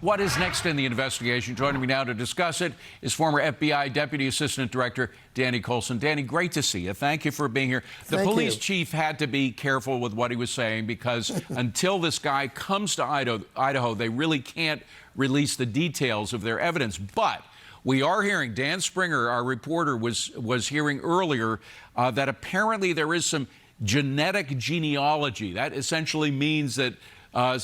what is next in the investigation? Joining me now to discuss it is former FBI Deputy Assistant Director Danny Coulson. Danny, great to see you. Thank you for being here. The police chief had to be careful with what he was saying because until this guy comes to Idaho, they really can't release the details of their evidence. But we are hearing, Dan Springer, our reporter, was hearing earlier that apparently there is some genetic genealogy. That essentially means that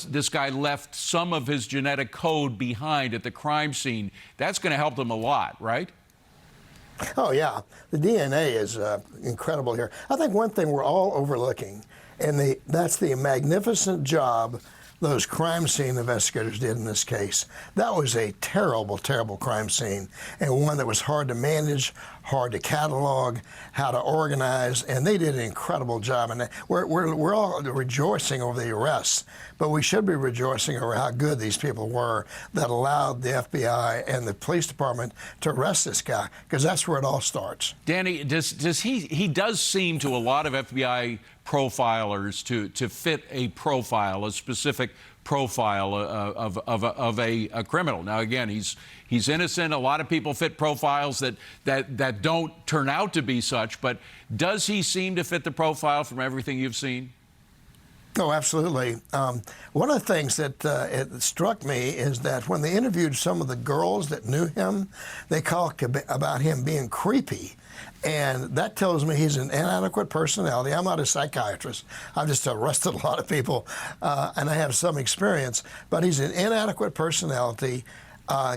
this guy left some of his genetic code behind at the crime scene. That's going to help them a lot, right? Oh, yeah. The DNA is incredible here. I think one thing we're all overlooking, and that's the magnificent job those crime scene investigators did in this case. That was a terrible, terrible crime scene, and one that was hard to manage, hard to catalog, how to organize, and they did an incredible job. And we're all rejoicing over the arrests, but we should be rejoicing over how good these people were that allowed the FBI and the police department to arrest this guy, because that's where it all starts. Danny, he does seem to a lot of FBI profilers to fit a profile, a specific profile of a criminal. Now, again, he's innocent. A lot of people fit profiles that don't turn out to be such, but does he seem to fit the profile from everything you've seen? Oh, absolutely. One of the things that it struck me is that when they interviewed some of the girls that knew him, they talked about him being creepy. And that tells me he's an inadequate personality. I'm not a psychiatrist. I've just arrested a lot of people, and I have some experience. But he's an inadequate personality,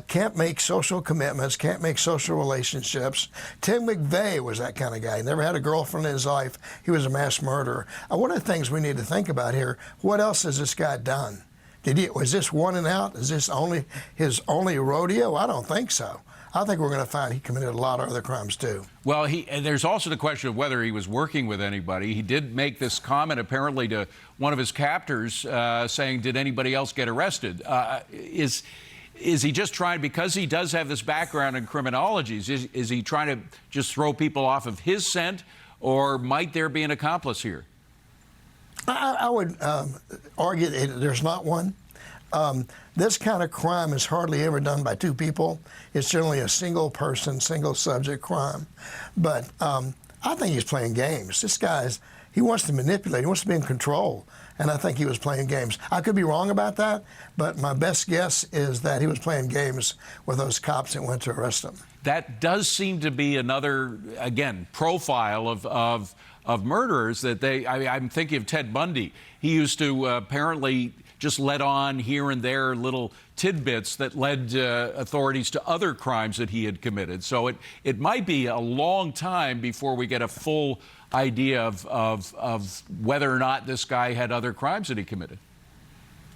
can't make social commitments, can't make social relationships. Tim McVeigh was that kind of guy. He never had a girlfriend in his life. He was a mass murderer. One of the things we need to think about here, what else has this guy done? Was this one and out? Is this his only rodeo? I don't think so. I think we're going to find he committed a lot of other crimes, too. Well, there's also the question of whether he was working with anybody. He did make this comment, apparently, to one of his captors, saying, did anybody else get arrested? Is he just trying, because he does have this background in criminology, is he trying to just throw people off of his scent, or might there be an accomplice here? I would argue that there's not one. This kind of crime is hardly ever done by two people. It's generally a single person, single subject crime. But I think he's playing games. This he wants to manipulate. He wants to be in control. And I think he was playing games. I could be wrong about that, but my best guess is that he was playing games with those cops that went to arrest him. That does seem to be another, again, profile of murderers that I'm thinking of Ted Bundy. He used to apparently just let on here and there little tidbits that led authorities to other crimes that he had committed. So it might be a long time before we get a full idea of whether or not this guy had other crimes that he committed.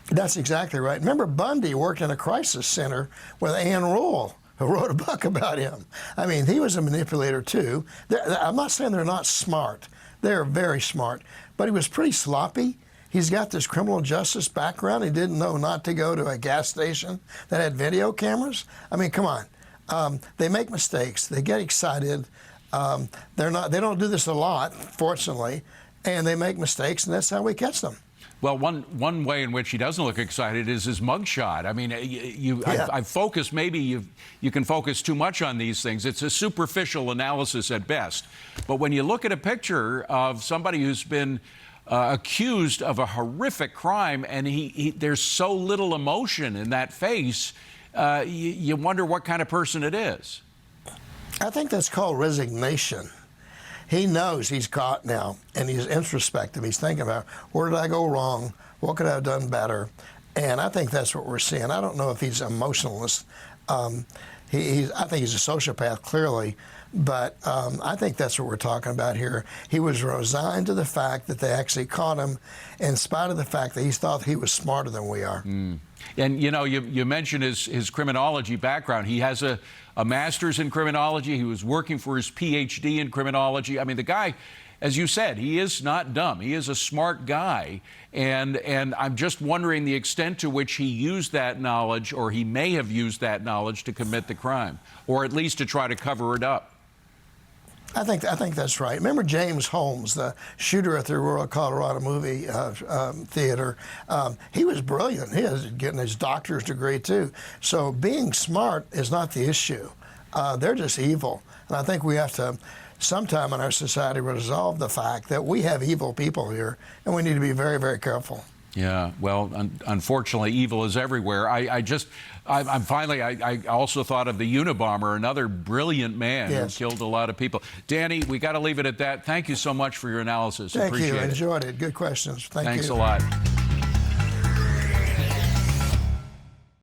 That's exactly right. Remember, Bundy worked in a crisis center with Ann Rule, who wrote a book about him. I mean, he was a manipulator, too. I'm not saying they're not smart. They're very smart. But he was pretty sloppy. He's got this criminal justice background. He didn't know not to go to a gas station that had video cameras. I mean, come on. They make mistakes. They get excited. They don't do this a lot, fortunately, and they make mistakes, and that's how we catch them. Well, one way in which he doesn't look excited is his mugshot. I mean, I've focused, maybe you can focus too much on these things. It's a superficial analysis at best. But when you look at a picture of somebody who's been accused of a horrific crime, and there's so little emotion in that face, you wonder what kind of person it is. I think that's called resignation. He knows he's caught now, and he's introspective. He's thinking about, where did I go wrong? What could I have done better? And I think that's what we're seeing. I don't know if he's emotionless. I think he's a sociopath, clearly. But I think that's what we're talking about here. He was resigned to the fact that they actually caught him, in spite of the fact that he thought he was smarter than we are. And, you know, you mentioned his criminology background. He has a master's in criminology. He was working for his PhD in criminology. I mean, the guy, as you said, he is not dumb. He is a smart guy. And I'm just wondering the extent to which he used that knowledge, or he may have used that knowledge to commit the crime, or at least to try to cover it up. I think that's right. Remember James Holmes, the shooter at the Aurora, Colorado movie theater? He was brilliant. He was getting his doctor's degree too. So being smart is not the issue. They're just evil, and I think we have to sometime in our society resolve the fact that we have evil people here, and we need to be very, very careful. Yeah, well, unfortunately, evil is everywhere. I also thought of the Unabomber, another brilliant man who killed a lot of people. Danny, we got to leave it at that. Thank you so much for your analysis. Thank Appreciate you. it. Enjoyed it. Good questions. Thanks a lot.